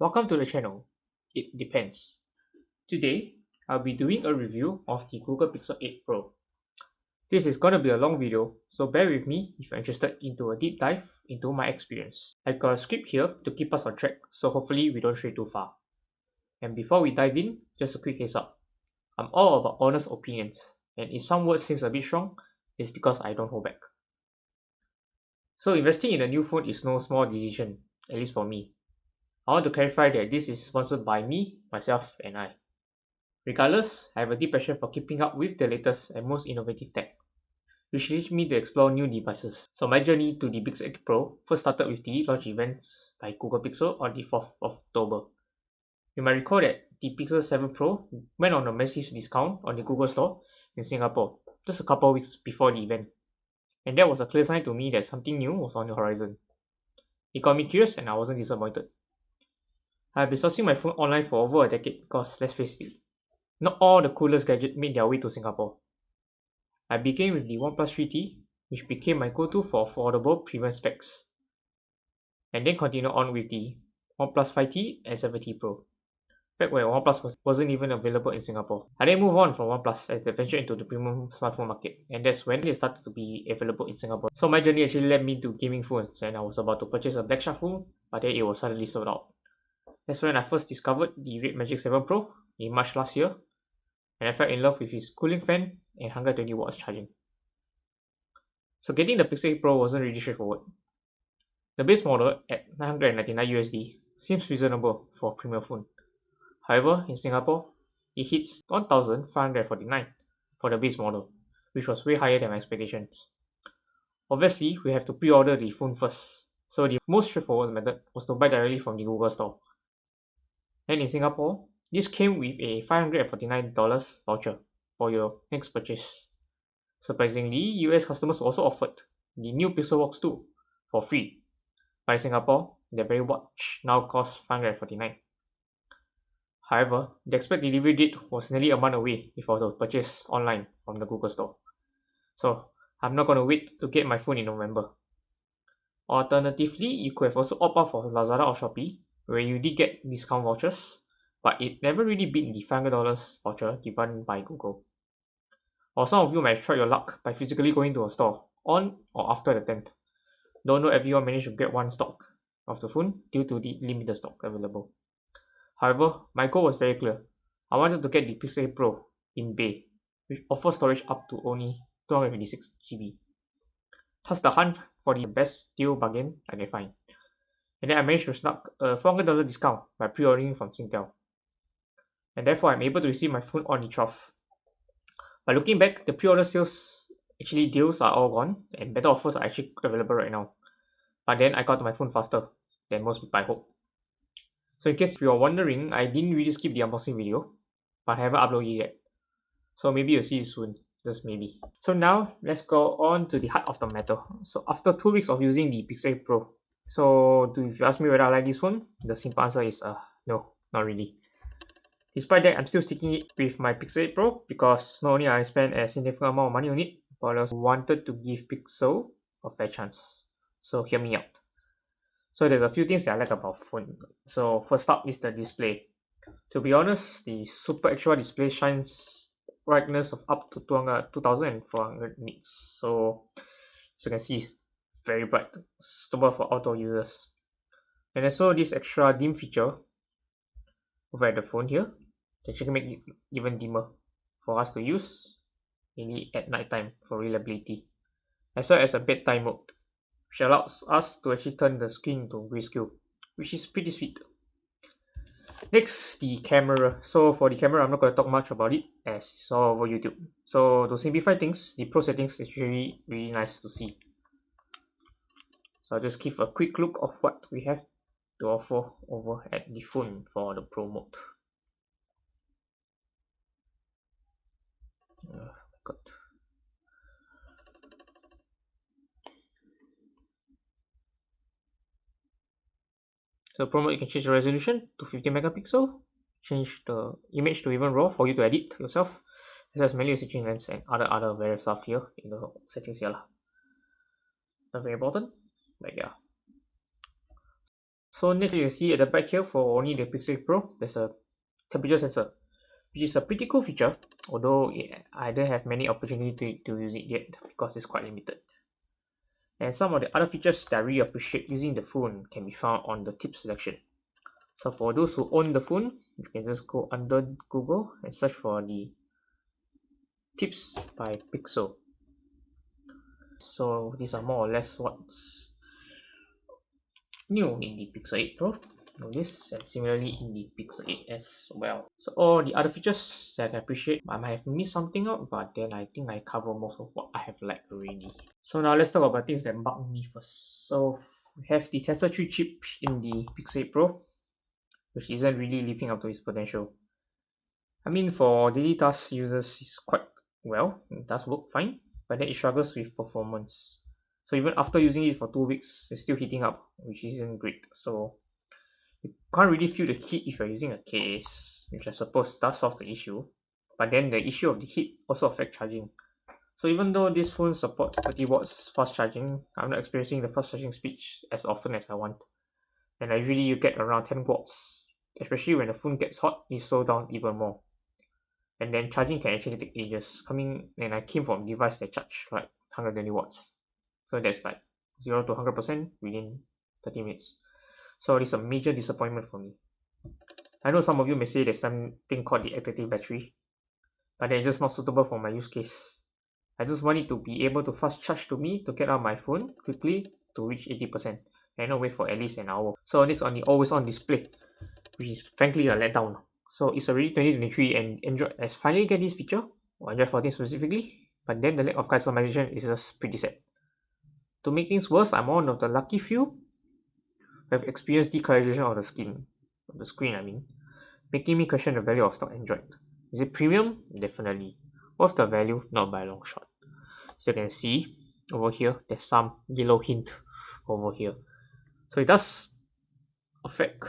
Welcome to the channel. It depends. Today, I'll be doing a review of the Google Pixel 8 Pro. This is gonna be a long video, so bear with me if you're interested into a deep dive into my experience. I've got a script here to keep us on track, so hopefully we don't stray too far. And before we dive in, just a quick heads up. I'm all about honest opinions, and if some words seems a bit strong, it's because I don't hold back. So investing in a new phone is no small decision, at least for me. I want to clarify that this is sponsored by me, myself, and I. Regardless, I have a deep passion for keeping up with the latest and most innovative tech, which leads me to explore new devices. So my journey to the Pixel 8 Pro first started with the launch events by Google Pixel on the 4th of October. You might recall that the Pixel 7 Pro went on a massive discount on the Google Store in Singapore just a couple of weeks before the event. And that was a clear sign to me that something new was on the horizon. It got me curious and I wasn't disappointed. I've been sourcing my phone online for over a decade because, let's face it, not all the coolest gadgets made their way to Singapore. I began with the OnePlus 3T, which became my go-to for affordable premium specs, and then continued on with the OnePlus 5T and 7T Pro, back when OnePlus wasn't even available in Singapore. I then moved on from OnePlus as they ventured into the premium smartphone market, and that's when they started to be available in Singapore. So my journey actually led me to gaming phones, and I was about to purchase a Flagship phone, but then it was suddenly sold out. That's when I first discovered the Red Magic 7 Pro in March last year, and I fell in love with his cooling fan and 120 watts charging. So getting the Pixel 8 Pro wasn't really straightforward. The base model at $999 USD seems reasonable for a premium phone. However, in Singapore, it hits $1,549 for the base model, which was way higher than my expectations. Obviously, we have to pre-order the phone first, so the most straightforward method was to buy directly from the Google Store. And in Singapore, this came with a $549 voucher for your next purchase. Surprisingly, US customers also offered the new Pixel Watch 2 for free. But in Singapore, the very watch now costs $549. However, the expected delivery date was nearly a month away if I was to purchase online from the Google Store. So, I'm not going to wait to get my phone in November. Alternatively, you could have also opted out for Lazada or Shopee, where you did get discount vouchers, but it never really beat the $500 voucher given by Google. Or some of you might try your luck by physically going to a store on or after the 10th. Though not everyone managed to get one stock of the phone due to the limited stock available. However, my goal was very clear. I wanted to get the Pixel 8 Pro in Bay, which offers storage up to only 256 GB. Thus the hunt for the best deal bargain I can find. And then I managed to snag a $400 discount by pre-ordering from Singtel. And therefore I'm able to receive my phone on the 12th. But looking back, the pre-order sales deals are all gone and better offers are actually available right now. But then I got to my phone faster than most people I hope. So in case you are wondering, I didn't really skip the unboxing video, but I haven't uploaded it yet. So maybe you'll see it soon, just maybe. So now let's go on to the heart of the matter. So after 2 weeks of using the Pixel 8 Pro, so if you ask me whether I like this phone, the simple answer is no, not really. Despite that, I'm still sticking it with my Pixel 8 Pro because not only I spent a significant amount of money on it, but I also wanted to give Pixel a fair chance. So hear me out. So there's a few things that I like about the phone. So first up is the display. To be honest, the Super Extra display shines brightness of up to 2400 nits. So as you can see, very bright, suitable for outdoor users. And also this extra dim feature over at the phone here to actually make it even dimmer for us to use mainly at night time for reliability, as well as a bedtime mode, which allows us to actually turn the screen to grayscale, which is pretty sweet. Next, the camera. So for the camera, I'm not going to talk much about it as it's all over YouTube. So to simplify things, the pro settings is really nice to see. So I'll just give a quick look of what we have to offer over at the phone for the Pro mode. God. So Pro mode, you can change the resolution to 50 megapixel, change the image to even RAW for you to edit yourself, as well as manual switching lens and other various stuff here in the settings here. Not very important, but yeah. So next you can see at the back here for only the Pixel 8 Pro, there's a temperature sensor, which is a pretty cool feature, although I don't have many opportunity to use it yet because it's quite limited. And some of the other features that I really appreciate using the phone can be found on the tip selection. So for those who own the phone, you can just go under Google and search for the tips by Pixel. So these are more or less what's new in the Pixel 8 Pro, this, and similarly in the Pixel 8 as well. So all the other features that I appreciate, I might have missed something out, but then I think I cover most of what I have liked already. So now let's talk about things that bug me first. So we have the Tensor G3 chip in the Pixel 8 Pro, which isn't really living up to its potential. I mean, for daily task users, it's quite well, it does work fine, but then it struggles with performance. So even after using it for 2 weeks, it's still heating up, which isn't great. So you can't really feel the heat if you're using a case, which I suppose does solve the issue. But then the issue of the heat also affects charging. So even though this phone supports 30 watts fast charging, I'm not experiencing the fast charging speed as often as I want. And usually you get around 10 watts, especially when the phone gets hot, you slow down even more. And then charging can actually take ages. I came from a device that charged like 120 watts. So that's like 0 to 100% within 30 minutes. So it's a major disappointment for me. I know some of you may say there's something called the active battery, but they're just not suitable for my use case. I just want it to be able to fast charge to me to get out my phone quickly to reach 80% and not wait for at least an hour. So next on the always on display, which is frankly a letdown. So it's already 2023 and Android has finally get this feature, or Android 14 specifically, but then the lack of customization is just pretty sad. To make things worse, I'm one of the lucky few who have experienced decolorization of the screen I mean, making me question the value of stock Android. Is it premium? Definitely. What's the value? Not by a long shot. So you can see over here, there's some yellow hint over here. So it does affect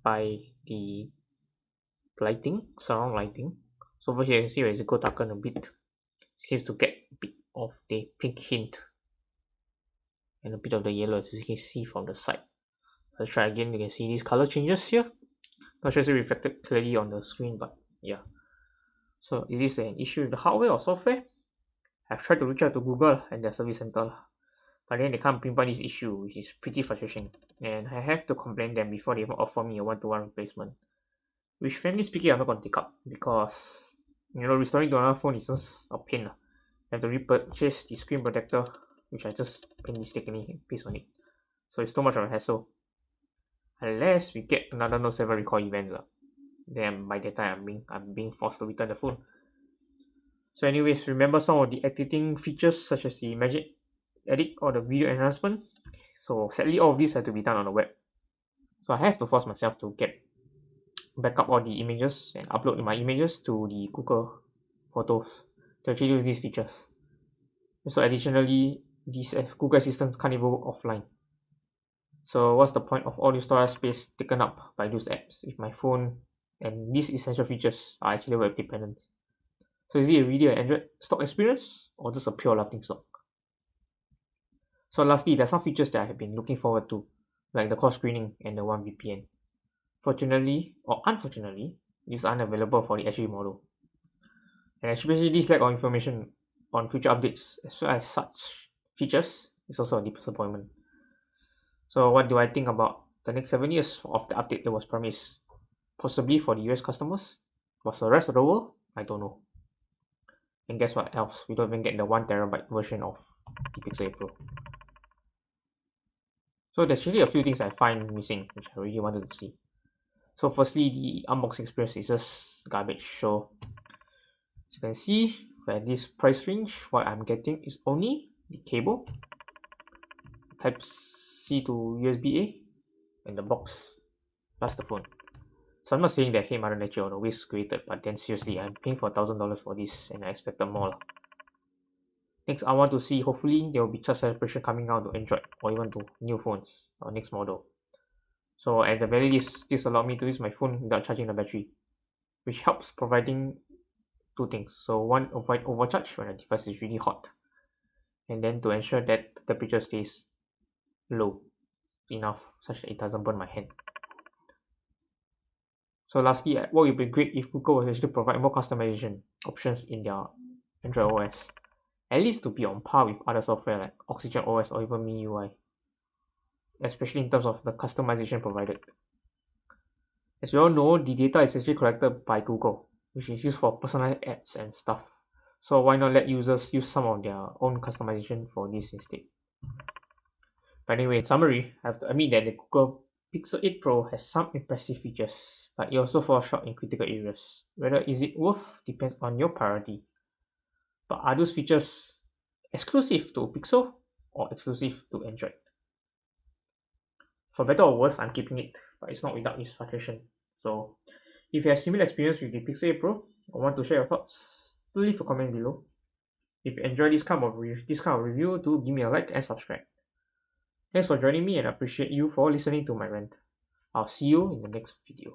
by the lighting, surround lighting. So over here you can see as it go darken a bit, seems to get a bit of the pink hint and a bit of the yellow as you can see from the side. Let's try again. You can see these color changes here. Not sure if it's reflected clearly on the screen, but yeah. So is this an issue with the hardware or software? I've tried to reach out to Google and their service center, but then they can't pinpoint this issue, which is pretty frustrating. And I have to complain them before they even offer me a one-to-one replacement. Which frankly speaking, I'm not going to take up because restoring to another phone is just a pain. I have to repurchase the screen protector, which I just painstakingly paste on it. So it's too much of a hassle. Unless we get another Note 7 recall events, then by that time I'm being forced to return the phone. So anyways, remember some of the editing features such as the magic edit or the video enhancement. So sadly all of these have to be done on the web. So I have to force myself to backup all the images and upload my images to the Google Photos to actually use these features. So additionally, these Google Assistants can't even work offline. So what's the point of all the storage space taken up by those apps if my phone and these essential features are actually web dependent? So is it really an Android stock experience or just a pure laughing stock? So lastly, there are some features that I have been looking forward to, like the call screening and the one VPN. Fortunately or unfortunately, these are unavailable for the SG model. And especially this lack of information on future updates as well as such features is also a disappointment. So what do I think about the next 7 years of the update that was promised? Possibly for the US customers, but for the rest of the world, I don't know. And guess what else? We don't even get the 1TB version of the Pixel 8 Pro. So there's actually a few things I find missing, which I really wanted to see. So firstly, the unboxing experience is just garbage. So as you can see, for this price range, what I'm getting is only the cable, Type C to USB-A, and the box, plus the phone. So I'm not saying that hey Mother Nature or the waste created, but then seriously, I'm paying for $1,000 for this and I expected more. Next, I want to see, hopefully there will be charge celebration coming out to Android or even to new phones or next model. So at the very least, this allowed me to use my phone without charging the battery, which helps providing two things. So one, avoid overcharge when the device is really hot, and then to ensure that the temperature stays low. enough such that it doesn't burn my hand. So lastly, what would be great if Google was actually provide more customization options in their Android OS, at least to be on par with other software like Oxygen OS or even MIUI, especially in terms of the customization provided. As we all know, the data is actually collected by Google, which is used for personalized ads and stuff. So why not let users use some of their own customization for this instead? But anyway, in summary, I have to admit that the Google Pixel 8 Pro has some impressive features, but it also falls short in critical areas. Whether is it worth depends on your priority. But are those features exclusive to Pixel or exclusive to Android? For better or worse, I'm keeping it, but it's not without its frustration. So if you have similar experience with the Pixel 8 Pro or want to share your thoughts, do leave a comment below. If you enjoy this kind of review, do give me a like and subscribe. Thanks for joining me and I appreciate you for listening to my rant. I'll see you in the next video.